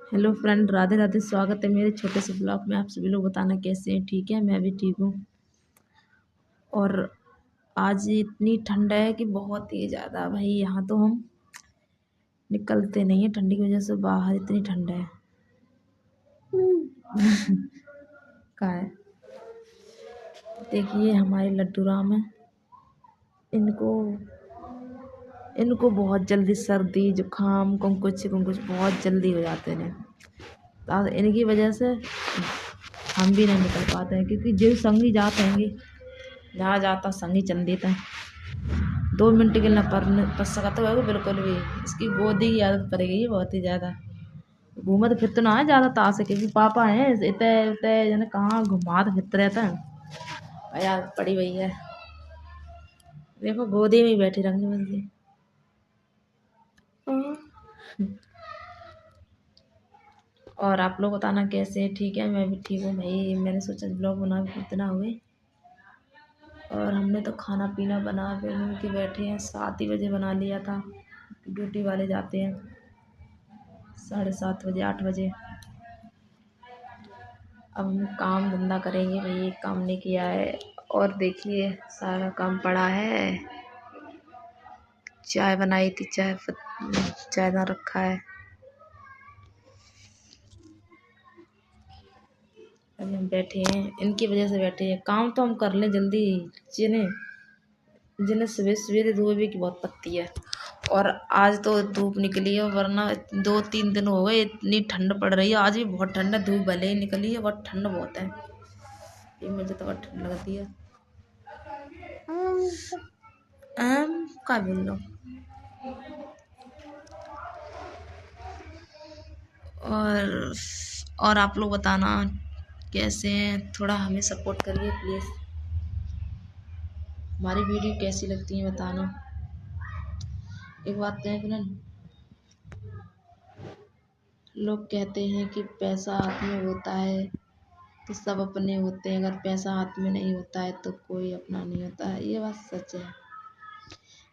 Hello friend, Radhe Radhe. स्वागत है मेरे छोटे से ब्लॉग में। आप सभी लोग बताना कैसे हैं। ठीक है, मैं भी ठीक हूँ। और आज इतनी ठंड है कि बहुत ही ज़्यादा भाई, यहाँ तो हम निकलते नहीं है ठंडी की वजह से बाहर, इतनी ठंड है। का है, देखिए हमारे लड्डू राम है। इनको इनको बहुत जल्दी सर्दी जुकाम कुछ बहुत जल्दी हो जाते हैं। तो इनकी वजह से हम भी नहीं निकल पाते हैं, क्योंकि जो संगी जाते हैं, जहाँ जाता संगी चल देता है। 2 मिनट के लिए पर सकता है बिल्कुल भी। इसकी गोदी की आदत पड़ गई है बहुत ही ज़्यादा। घूमत फिरते ना है ज़्यादा ताश से, क्योंकि पापा है इतने उतने जने कहाँ घुमात फिरते रहता है। यार पड़ी हुई है, देखो गोदी में ही बैठी रंग बंदी। और आप लोग बताना कैसे हैं। ठीक है, मैं भी ठीक हूँ भाई। मैंने सोचा ब्लॉग बना इतना हुए। और हमने तो खाना पीना बना के बैठे हैं। 7 ही बजे बना लिया था। ड्यूटी वाले जाते हैं 7:30 बजे 8 बजे। अब हम काम धंधा करेंगे भाई, एक काम नहीं किया है। और देखिए सारा काम पड़ा है। चाय बनाई थी, चाय ना रखा है। अभी हम बैठे हैं, इनकी वजह से बैठे हैं। काम तो हम कर लें जल्दी, जिन्हें जिन्हें सुबह सवेरे धूप की बहुत पत्ती है। और आज तो धूप निकली है, वरना 2-3 दिन हो गए इतनी ठंड पड़ रही है। आज भी बहुत ठंड है, धूप भले ही निकली है बट ठंड बहुत है। ये मुझे तो बहुत ठंड लगती है। क्या बोल रहा हूँ। और आप लोग बताना कैसे हैं। थोड़ा हमें सपोर्ट करिए प्लीज़। हमारी वीडियो कैसी लगती है बताना। एक बात कहें फ्रेंड, लोग कहते हैं कि पैसा हाथ में होता है तो सब अपने होते हैं, अगर पैसा हाथ में नहीं होता है तो कोई अपना नहीं होता है। ये बात सच है।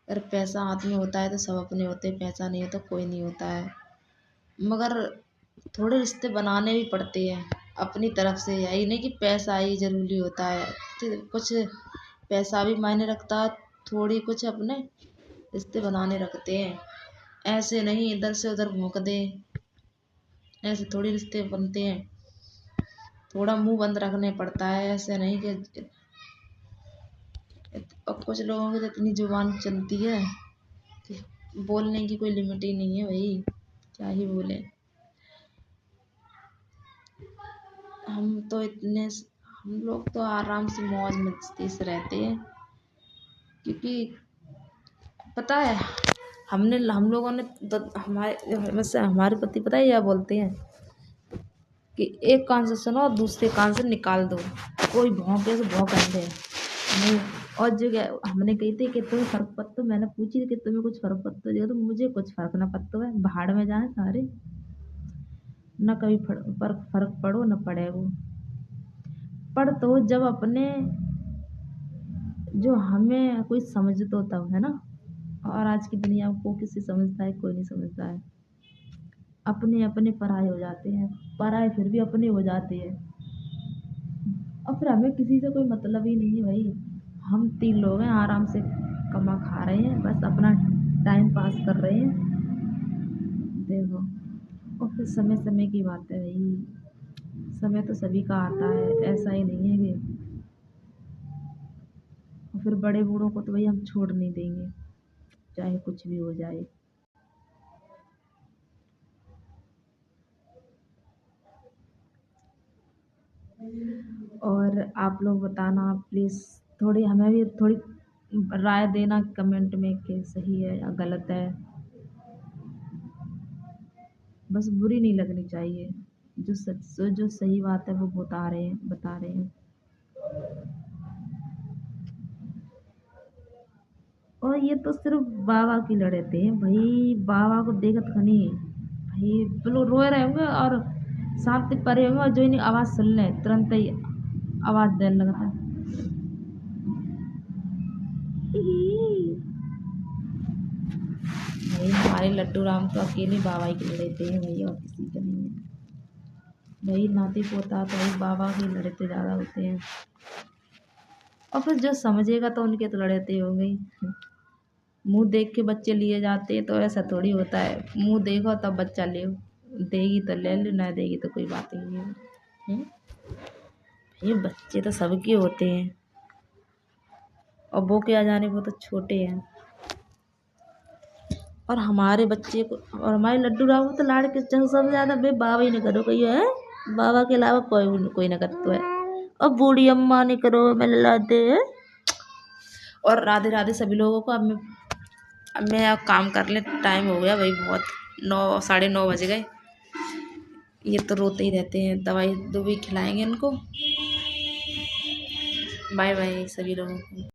अगर पैसा हाथ में होता है तो सब अपने होते हैं, पैसा नहीं होता कोई नहीं होता है। मगर थोड़े रिश्ते बनाने भी पड़ते हैं अपनी तरफ से। यही नहीं कि पैसा ही ज़रूरी होता है, तो कुछ पैसा भी मायने रखता है। थोड़ी कुछ अपने रिश्ते बनाने रखते हैं। ऐसे नहीं इधर से उधर भोंक दे, ऐसे थोड़ी रिश्ते बनते हैं। थोड़ा मुंह बंद रखने पड़ता है, ऐसे नहीं कि। और कुछ लोगों की तो इतनी जुबान चलती है कि बोलने की कोई लिमिट ही नहीं है भाई, क्या ही बोले। हम लोग तो आराम से मौज मस्ती से रहते हैं, क्योंकि पता है हम लोगों ने तो हमारे पति पता है क्या बोलते हैं कि एक कान से सुनो और दूसरे कान से निकाल दो। कोई भौंके से भौंकने दे नहीं। और जो हमने कही थी कि तुम्हें फर्क पड़ता, मैंने पूछी थी कि तुम्हें कुछ फर्क पड़ता है, तो मुझे कुछ फर्क ना पड़ता है, भाड़ में जाए सारे। ना कभी फर्क पड़ो ना पड़े वो। पर तो जब अपने जो हमें कोई समझ तो तब है ना। और आज की दुनिया को किसी समझता है, कोई नहीं समझता है। अपने अपने पराये हो जाते हैं, पराये फिर भी अपने हो जाते हैं। और फिर हमें किसी से कोई मतलब ही नहीं है भाई। हम 3 लोग हैं, आराम से कमा खा रहे हैं, बस अपना टाइम पास कर रहे हैं। देखो, और फिर समय समय की बात है भाई। समय तो सभी का आता है, ऐसा ही नहीं है कि। और फिर बड़े बूढ़ों को तो भाई हम छोड़ नहीं देंगे, चाहे कुछ भी हो जाए। और आप लोग बताना प्लीज़, थोड़ी हमें भी थोड़ी राय देना कमेंट में कि सही है या गलत है। बस बुरी नहीं लगनी चाहिए। जो सही बात है वो बता रहे हैं। और ये तो सिर्फ बाबा की लड़े थे भाई, बाबा को देखत खनी भाई लोग रोए रहे होंगे और शांति परे होंगे, और जो इन्हें आवाज़ सुन ले तुरंत ही आवाज़ देने लगता है। भाई हमारे लड्डू राम तो अकेले बाबा के लड़ते हैं भाई, और किसी के नहीं है भाई। नाती पोता तो भाई बाबा के लड़ते ज़्यादा होते हैं, और फिर जो समझेगा तो उनके तो लड़ते हो गई। मुंह देख के बच्चे लिए जाते हैं, तो ऐसा थोड़ी होता है मुंह देखो तब बच्चा ले, देगी तो ले लो, ना देगी तो कोई बात ही नहीं है। ये बच्चे तो सबके होते हैं, और वो क्या जाने वो तो छोटे हैं। और हमारे बच्चे को और हमारे लड्डू राम को तो लाड़ के सबसे ज़्यादा बे बाबा ही ने करो कही है, बाबा के अलावा कोई ना करता है। और बूढ़ी अम्मा ने करो मैं लाते है। और राधे राधे सभी लोगों को। अब मैं काम कर ले, टाइम हो गया भाई बहुत, 9 साढ़े 9 बज गए। ये तो रोते ही रहते हैं, दवाई खिलाएंगे इनको। बाय बाय सभी लोगों को।